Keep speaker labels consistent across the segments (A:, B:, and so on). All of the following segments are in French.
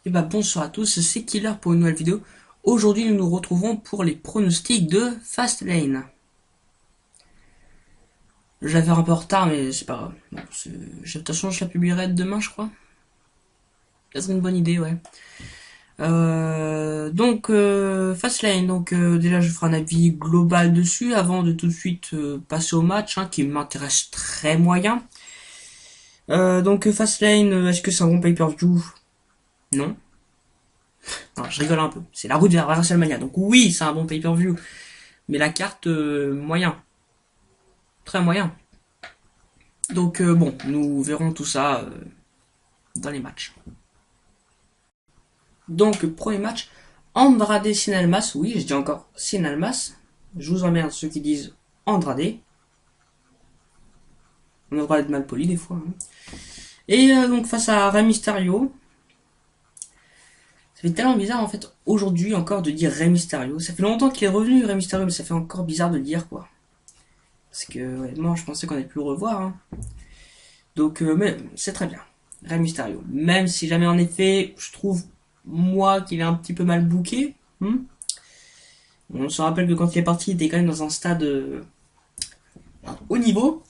A: Et bah bonsoir à tous, c'est Killer pour une nouvelle vidéo. Aujourd'hui nous nous retrouvons pour les pronostics de Fastlane. J'avais un peu en retard mais c'est pas grave. Bon, de toute façon je la publierai demain je crois. Ça serait une bonne idée, ouais. Fastlane, déjà je ferai un avis global dessus avant de tout de suite passer au match qui m'intéresse très moyen. Fastlane, est-ce que c'est un bon pay-per-view? Non. Non, je rigole un peu. C'est la route vers WrestleMania. Donc oui, c'est un bon pay-per-view. Mais la carte, moyen. Très moyen. Bon, nous verrons tout ça dans les matchs. Donc, premier match, Andrade Sinalmas. Oui, je dis encore Sinalmas. Je vous emmerde ceux qui disent Andrade. On a le droit d'être mal poli des fois. Et donc, face à Rey Mysterio. Ça fait tellement bizarre en fait aujourd'hui encore de dire Rey Mysterio. Ça fait longtemps qu'il est revenu Rey Mysterio, mais ça fait encore bizarre de le dire quoi. Parce que honnêtement, je pensais qu'on allait plus le revoir. Mais c'est très bien. Rey Mysterio. Même si jamais en effet, je trouve moi qu'il est un petit peu mal booké. On se rappelle que quand il est parti, il était quand même dans un stade haut niveau.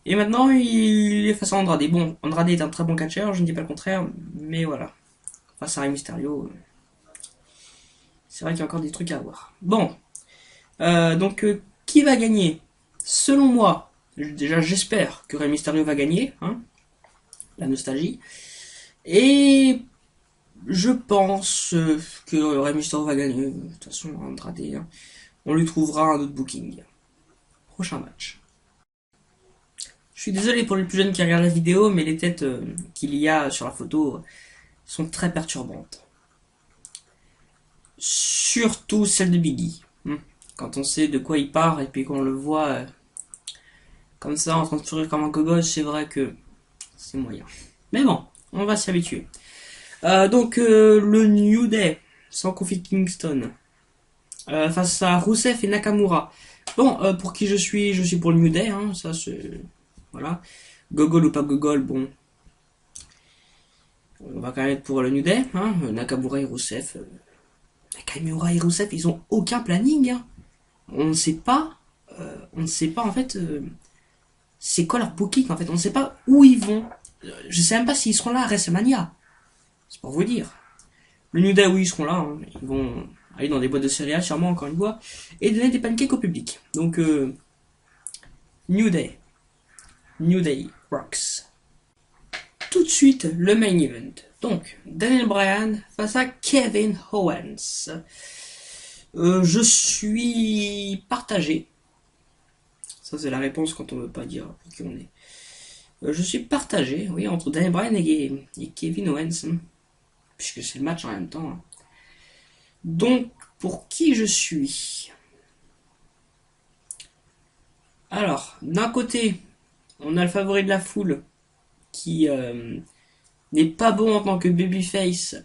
A: Et maintenant, il est face à Andrade. Bon, Andrade est un très bon catcheur, je ne dis pas le contraire, mais voilà. Face à Rey Mysterio, c'est vrai qu'il y a encore des trucs à voir. Bon, qui va gagner? Selon moi, déjà j'espère que Rey Mysterio va gagner, la nostalgie. Et je pense que Rey Mysterio va gagner. De toute façon, Andrade, on lui trouvera un autre booking. Prochain match. Je suis désolé pour les plus jeunes qui regardent la vidéo, mais les têtes qu'il y a sur la photo sont très perturbantes. Surtout celle de Biggie. Quand on sait de quoi il part et puis qu'on le voit comme ça en train de sourire comme un gogol, c'est vrai que c'est moyen. Mais bon, on va s'y habituer. Le New Day, sans Kofi Kingston, face à Rusev et Nakamura. Bon, pour qui je suis pour le New Day, ça c'est... Voilà. Gogol ou pas Gogol, bon. On va quand même être pour le New Day, Nakamura et Rusev. Nakamura et Rusev, ils ont aucun planning, On ne sait pas, on ne sait pas en fait, c'est quoi leur booking en fait. On ne sait pas où ils vont. Je sais même pas s'ils seront là à WrestleMania. C'est pour vous dire. Le New Day, oui, ils seront là. Ils vont aller dans des boîtes de céréales, sûrement, encore une fois, et donner des pancakes au public. New Day. New Day rocks. Tout de suite, le main event. Donc, Daniel Bryan face à Kevin Owens. Je suis partagé. Ça, c'est la réponse quand on veut pas dire pour qui on est. Je suis partagé, oui, entre Daniel Bryan et Kevin Owens. Puisque c'est le match en même temps. Donc, pour qui je suis? Alors, d'un côté, on a le favori de la foule qui n'est pas bon en tant que babyface,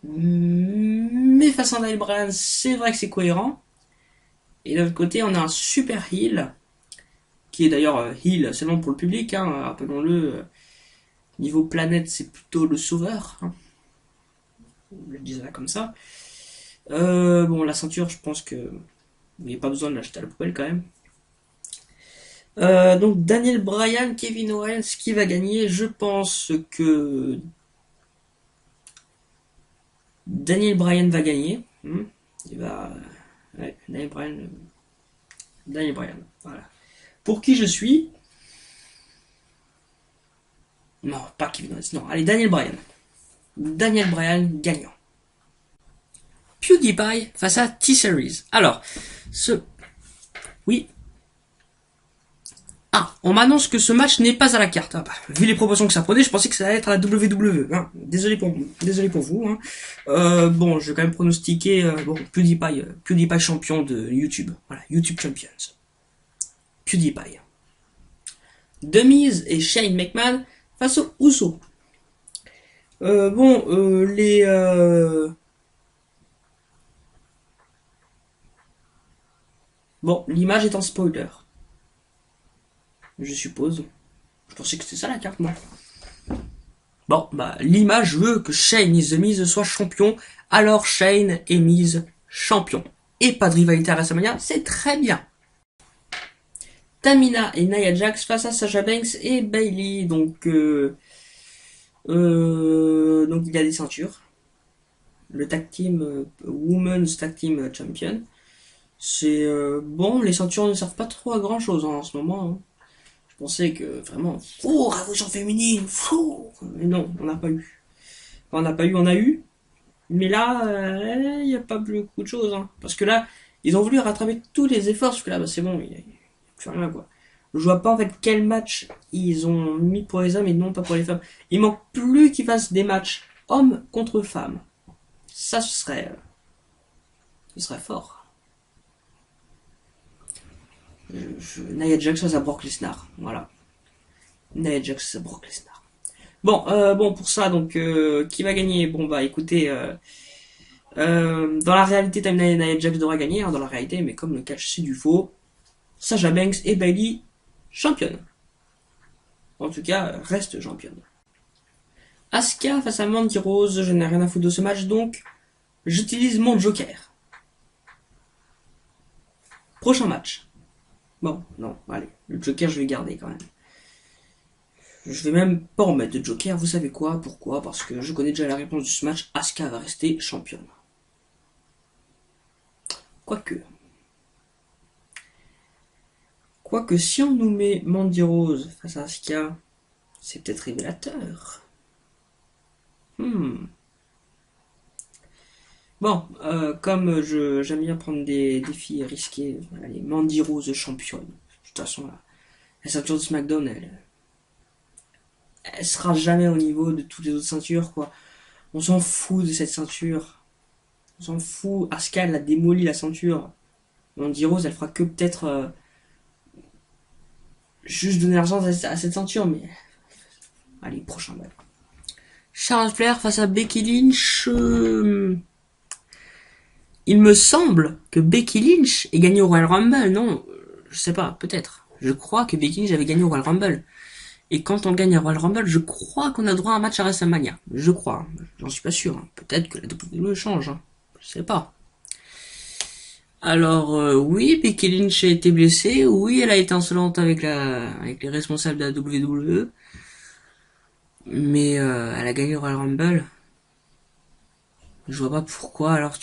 A: mais face à Daniel Bryan, c'est vrai que c'est cohérent. Et de l'autre côté, on a un super heel, qui est d'ailleurs heel seulement pour le public, rappelons-le, niveau planète, c'est plutôt le sauveur. Je le disais là comme ça. Bon, la ceinture, je pense que il n'y a pas besoin de l'acheter à la poubelle quand même. Donc Daniel Bryan, Kevin Owens, qui va gagner? Je pense que Daniel Bryan va gagner. Il va, ouais, Daniel Bryan, voilà. Pour qui je suis? Non, pas Kevin Owens, non. Allez, Daniel Bryan. Daniel Bryan gagnant. PewDiePie face à T-Series. Alors, oui. Ah, on m'annonce que ce match n'est pas à la carte. Vu les proportions que ça prenait, je pensais que ça allait être à la WWE. Désolé pour vous. Bon, je vais quand même pronostiquer PewDiePie champion de YouTube. Voilà, YouTube Champions. PewDiePie. Demise et Shane McMahon face aux Usos. Bon, l'image est en spoiler. Je suppose. Je pensais que c'était ça la carte, moi. Bon, bah, l'image veut que Shane et The Miz soient champions, alors Shane et Miz champions. Et pas de rivalité à WrestleMania, c'est très bien. Tamina et Nia Jax face à Sasha Banks et Bayley. Donc il y a des ceintures. Le tag team, Women's Tag Team Champion. C'est bon, les ceintures ne servent pas trop à grand chose en ce moment. Hein. Je pensais que vraiment, révolution féminine, mais non, on n'a pas eu. Enfin, on n'a pas eu, on a eu. Mais là, il n'y a pas beaucoup de choses. Hein. Parce que là, ils ont voulu rattraper tous les efforts. Parce que là, bah, c'est bon, il n'y a plus rien quoi. Je vois pas en fait quel match ils ont mis pour les hommes et non pas pour les femmes. Il manque plus qu'ils fassent des matchs hommes contre femmes. Ça, ce serait fort. Nia Jax face à Brock Lesnar. Voilà. Nia Jax face à Brock Lesnar. Bon, pour ça, donc, qui va gagner? Bon, bah, écoutez, dans la réalité, Nia Jax devra gagner, hein, dans la réalité, mais comme le catch c'est du faux, Sasha Banks et Bayley championne. En tout cas, reste championne. Asuka face à Mandy Rose, je n'ai rien à foutre de ce match, donc j'utilise mon Joker. Prochain match. Bon, non, allez, le Joker je vais garder quand même. Je vais même pas en mettre de Joker, vous savez quoi? Pourquoi? Parce que je connais déjà la réponse de ce match, Asuka va rester championne. Quoique si on nous met Mandy Rose face à Asuka, c'est peut-être révélateur. Bon, comme j'aime bien prendre des défis risqués, allez, Mandy Rose championne. De toute façon, la ceinture de SmackDown, elle sera jamais au niveau de toutes les autres ceintures, quoi. On s'en fout de cette ceinture. On s'en fout. Asuka, elle a démoli la ceinture. Mandy Rose, elle fera que peut-être juste donner l'argent à cette ceinture, mais... Allez, prochain match. Charlotte Flair face à Becky Lynch. Il me semble que Becky Lynch ait gagné au Royal Rumble, non? Je sais pas, peut-être. Je crois que Becky Lynch avait gagné au Royal Rumble. Et quand on gagne au Royal Rumble, je crois qu'on a droit à un match à WrestleMania. Je crois. J'en suis pas sûr. Hein. Peut-être que la WWE change. Hein. Je sais pas. Alors, oui, Becky Lynch a été blessée. Oui, elle a été insolente avec les responsables de la WWE. Mais elle a gagné au Royal Rumble. Je vois pas pourquoi alors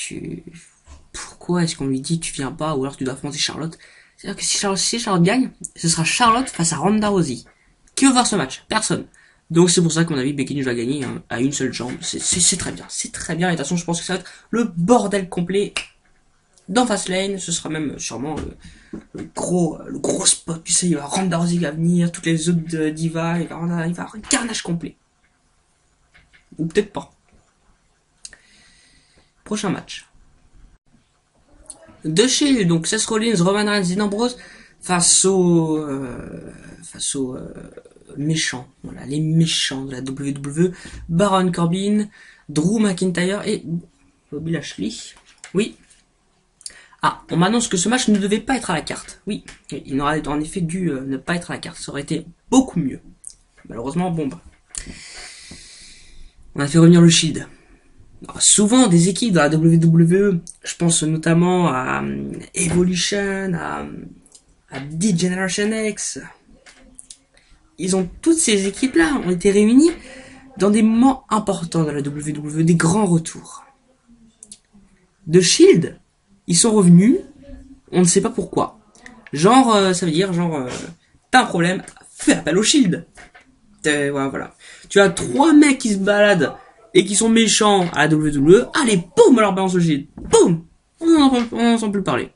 A: pourquoi est-ce qu'on lui dit tu viens pas ou alors tu dois affronter Charlotte. C'est-à-dire que si Charlotte gagne, ce sera Charlotte face à Ronda Rousey. Qui veut voir ce match? Personne. Donc c'est pour ça qu'à mon avis Becky Lynch va gagner hein, à une seule jambe. C'est très bien, c'est très bien. Et de toute façon je pense que ça va être le bordel complet dans Fastlane. Ce sera même sûrement le gros spot. Tu sais, il y aura Ronda Rousey qui va venir, toutes les autres divas, il va y avoir un carnage complet. Ou peut-être pas. Prochain match. The Shield, donc Seth Rollins, Roman Reigns, Dean Ambrose face aux méchants, voilà, les méchants de la WWE, Baron Corbin, Drew McIntyre et Bobby Lashley. Oui. Ah, on m'annonce que ce match ne devait pas être à la carte. Oui, il aurait en effet dû ne pas être à la carte. Ça aurait été beaucoup mieux. Malheureusement, bon bah. On a fait revenir le Shield. Alors, souvent, des équipes de la WWE, je pense notamment à Evolution, à D-Generation X, ils ont toutes ces équipes-là ont été réunies dans des moments importants dans la WWE, des grands retours. The Shield, ils sont revenus, on ne sait pas pourquoi. Genre, ça veut dire, t'as un problème, fais appel au Shield. Voilà. Tu as 3 mecs qui se baladent et qui sont méchants à la WWE, allez, boum, alors balance le Shield. Boum, on n'en sent plus parler.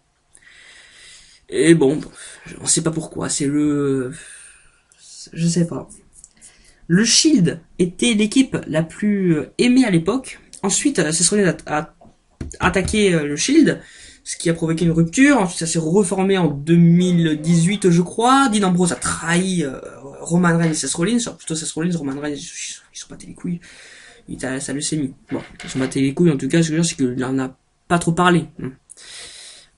A: Et bon, on sait pas pourquoi, je sais pas. Le Shield était l'équipe la plus aimée à l'époque. Ensuite, Seth Rollins a attaqué le Shield, ce qui a provoqué une rupture. Ensuite, ça s'est reformé en 2018, je crois. Dean Ambrose a trahi Roman Reigns et Seth Rollins. Plutôt Seth Rollins, Roman Reigns, ils sont battés les couilles. Il a sa leucémie. Bon, ils sont battés les couilles. En tout cas, ce que je veux dire, c'est qu'il en a pas trop parlé.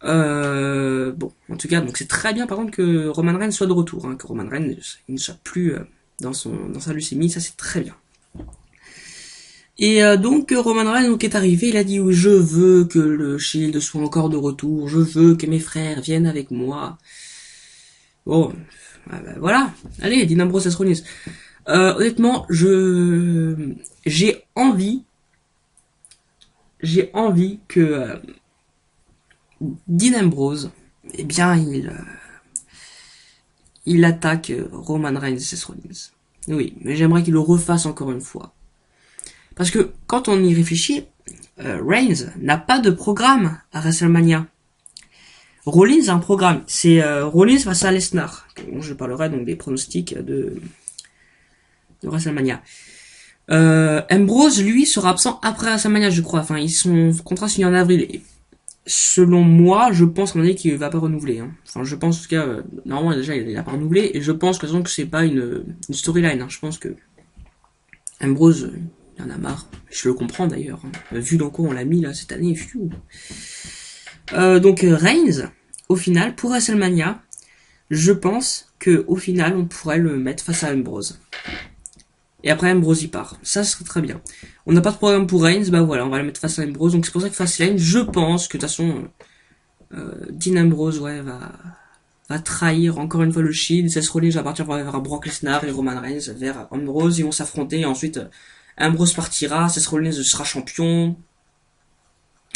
A: Bon, en tout cas, donc c'est très bien par contre que Roman Reigns soit de retour, hein, que Roman Reigns il ne soit plus dans sa leucémie, ça c'est très bien. Et donc Roman Reigns donc, est arrivé, il a dit je veux que le Shield soit encore de retour, je veux que mes frères viennent avec moi. Bon, voilà, allez, Dean Ambrose, Seth Rollins. Honnêtement, j'ai envie, que Dean Ambrose, eh bien, il attaque Roman Reigns et Seth Rollins. Oui, mais j'aimerais qu'il le refasse encore une fois. Parce que quand on y réfléchit, Reigns n'a pas de programme à WrestleMania. Rollins a un programme. C'est Rollins face à Lesnar. Je parlerai donc des pronostics de WrestleMania. Ambrose, lui, sera absent après WrestleMania, je crois. Enfin, son contrat signé en avril. Et selon moi, je pense qu'on est qu'il va pas renouveler. Hein. Enfin, je pense en tout cas, normalement déjà il a pas renouvelé. Et je pense que c'est pas une storyline. Hein. Je pense que Ambrose, il en a marre. Je le comprends d'ailleurs. Hein. Vu dans quoi on l'a mis là cette année. Donc Reigns, au final, pour WrestleMania, je pense que au final, on pourrait le mettre face à Ambrose. Et après Ambrose y part. Ça serait très bien. On n'a pas de programme pour Reigns, bah voilà, on va le mettre face à Ambrose. Donc c'est pour ça que Fastlane, je pense que de toute façon, Dean Ambrose, ouais, va trahir encore une fois le Shield. Seth Rollins va partir vers Brock Lesnar et Roman Reigns vers Ambrose. Ils vont s'affronter et ensuite Ambrose partira, Seth Rollins sera champion.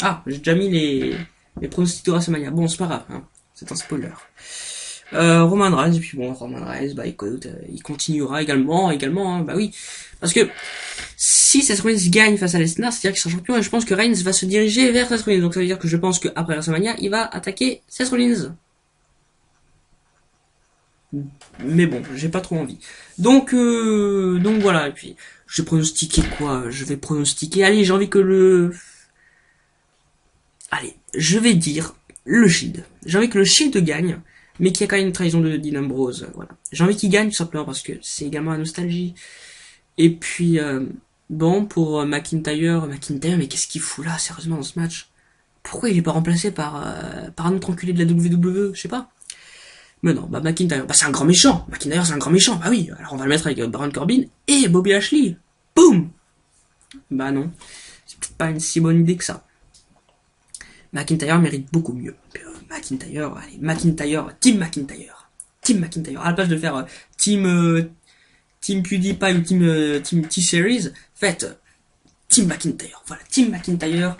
A: Ah, j'ai déjà mis les pronostics de WrestleMania. Bon, c'est pas grave, hein. C'est un spoiler. Roman Reigns, et puis bon, Roman Reigns, bah écoute, il continuera également, hein, bah oui. Parce que si Seth Rollins gagne face à Lesnar, c'est-à-dire qu'il sera champion, et je pense que Reigns va se diriger vers Seth Rollins. Donc ça veut dire que je pense qu'après WrestleMania, il va attaquer Seth Rollins. Mais bon, j'ai pas trop envie. Donc voilà, et puis, je vais pronostiquer quoi? Je vais pronostiquer, allez, j'ai envie que allez, je vais dire le Shield. J'ai envie que le Shield gagne, mais qu'il y a quand même une trahison de Dean Ambrose. Voilà. J'ai envie qu'il gagne tout simplement parce que c'est également la nostalgie. Et puis, bon, pour McIntyre, mais qu'est-ce qu'il fout là, sérieusement, dans ce match? Pourquoi il est pas remplacé par un autre enculé de la WWE? Je sais pas. Mais non, bah McIntyre, bah c'est un grand méchant. McIntyre, c'est un grand méchant. Bah oui, alors on va le mettre avec Baron Corbin et Bobby Lashley. Boum! Bah non, c'est peut-être pas une si bonne idée que ça. McIntyre mérite beaucoup mieux. McIntyre, allez, Team McIntyre. Team McIntyre. À la place de faire Team PewDiePie ou Team T-Series, faites Team McIntyre. Voilà, Team McIntyre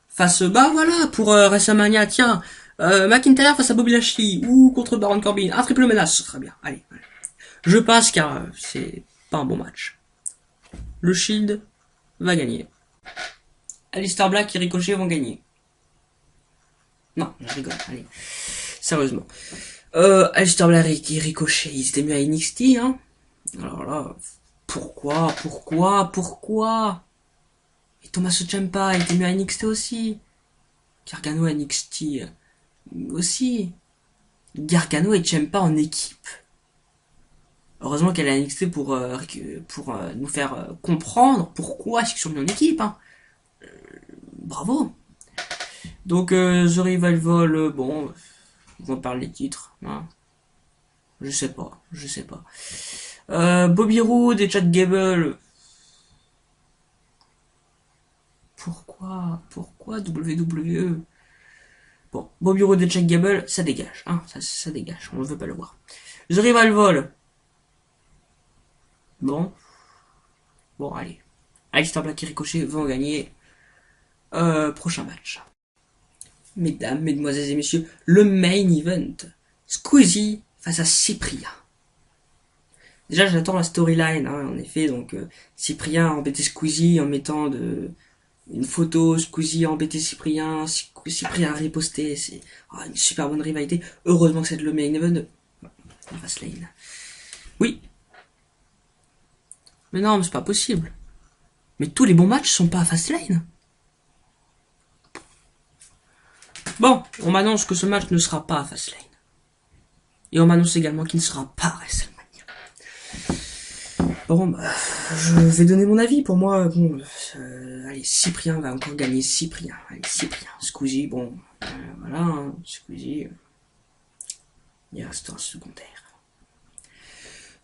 A: face, bah voilà, pour WrestleMania, tiens, McIntyre face à Bobby Lashley ou contre Baron Corbin. Un triple menace, ce serait bien. Allez. Je passe car c'est pas un bon match. Le Shield va gagner. Alistair Black et Ricochet vont gagner. Non, je rigole, allez. Sérieusement. Alistair Black et Ricochet, ils étaient mieux à NXT, hein. Alors là, pourquoi Et Tommaso Ciampa était mieux à NXT aussi. Gargano à NXT aussi. Gargano et Ciampa en équipe. Heureusement qu'elle est à NXT pour nous faire comprendre pourquoi est-ce qu'ils sont mis en équipe, hein. Bravo. Donc The Revival, bon, on parle des titres, hein. Je sais pas. Bobby Roode et Chad Gable. Pourquoi WWE? Bon, Bobby Roode et Chad Gable, ça dégage, hein, ça dégage, on ne veut pas le voir. The Revival. Bon, allez. Alistair Black et Ricochet vont gagner. Prochain match. Mesdames, mesdemoiselles et messieurs, le main event. Squeezie face à Cyprien. Déjà, j'attends la storyline, hein, en effet, donc Cyprien a embêté Squeezie en mettant une photo, Squeezie a embêté Cyprien, Cyprien a riposté, c'est une super bonne rivalité. Heureusement que c'est le main event de Fastlane. Oui. Mais non, mais c'est pas possible. Mais tous les bons matchs sont pas à Fastlane. Bon, on m'annonce que ce match ne sera pas à Fastlane. Et on m'annonce également qu'il ne sera pas à WrestleMania. Bon, bah, je vais donner mon avis. Pour moi, bon, allez, Cyprien va encore gagner. Cyprien. Squeezie, bon, voilà, hein, Squeezie, il reste un secondaire.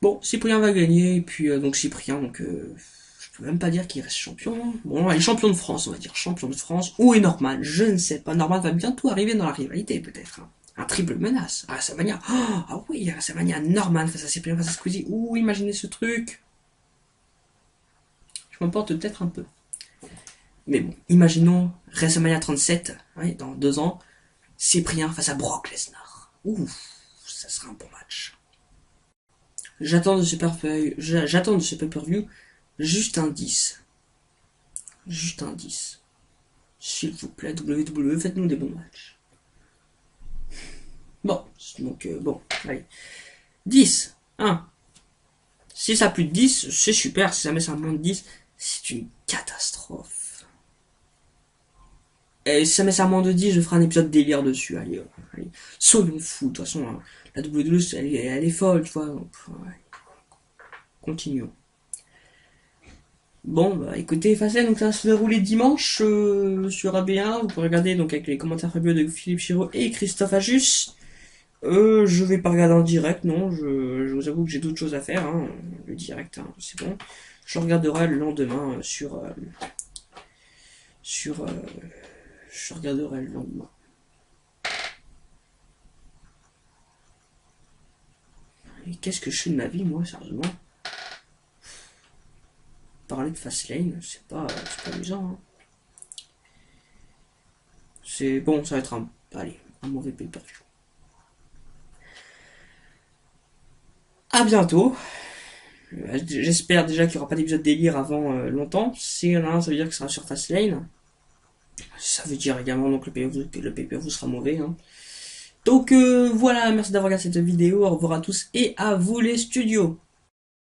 A: Bon, Cyprien va gagner, et puis donc Cyprien, donc je peux même pas dire qu'il reste champion. Bon, il est champion de France, on va dire. Champion de France. Où est Norman? Je ne sais pas. Norman va bientôt arriver dans la rivalité, peut-être. Hein. Un triple menace. Ah, Samania. Oh, ah oui, Samania. Norman face à Cyprien, face à Squeezie. Ouh, imaginez ce truc. Je m'emporte peut-être un peu. Mais bon, imaginons WrestleMania 37, ouais, dans 2 ans. Cyprien face à Brock Lesnar. Ouh, ça sera un bon match. J'attends de ce pay-per-view juste un 10. Juste un 10. S'il vous plaît, WWE, faites-nous des bons matchs. Bon, donc, bon, allez. 10, 1. Si ça a plus de 10, c'est super. Si ça met ça à moins de 10, c'est une catastrophe. Et si ça met ça à moins de 10, je ferai un épisode délire dessus. Allez, allez. Soyons fous. De toute façon, hein, la WWE, elle est folle, tu vois. Donc, ouais. Continuons. Bon, bah écoutez, Fastlane, donc ça va se dérouler dimanche sur AB1. Vous pouvez regarder donc avec les commentaires fabuleux de Philippe Chiro et Christophe Ajus. Je vais pas regarder en direct, non. Je vous avoue que j'ai d'autres choses à faire. Hein. Le direct, hein, c'est bon. Je regarderai le lendemain je regarderai le lendemain. Et qu'est-ce que je fais de ma vie, moi, sérieusement? Parler de Fastlane, c'est pas amusant. Hein. C'est bon, ça va être un mauvais pay-per-view. À bientôt. J'espère déjà qu'il n'y aura pas d'épisode délire avant longtemps. Si y en a un, ça veut dire que ce sera sur Fastlane. Ça veut dire également donc le pay-per-view sera mauvais. Hein. Donc voilà, merci d'avoir regardé cette vidéo. Au revoir à tous et à vous les studios.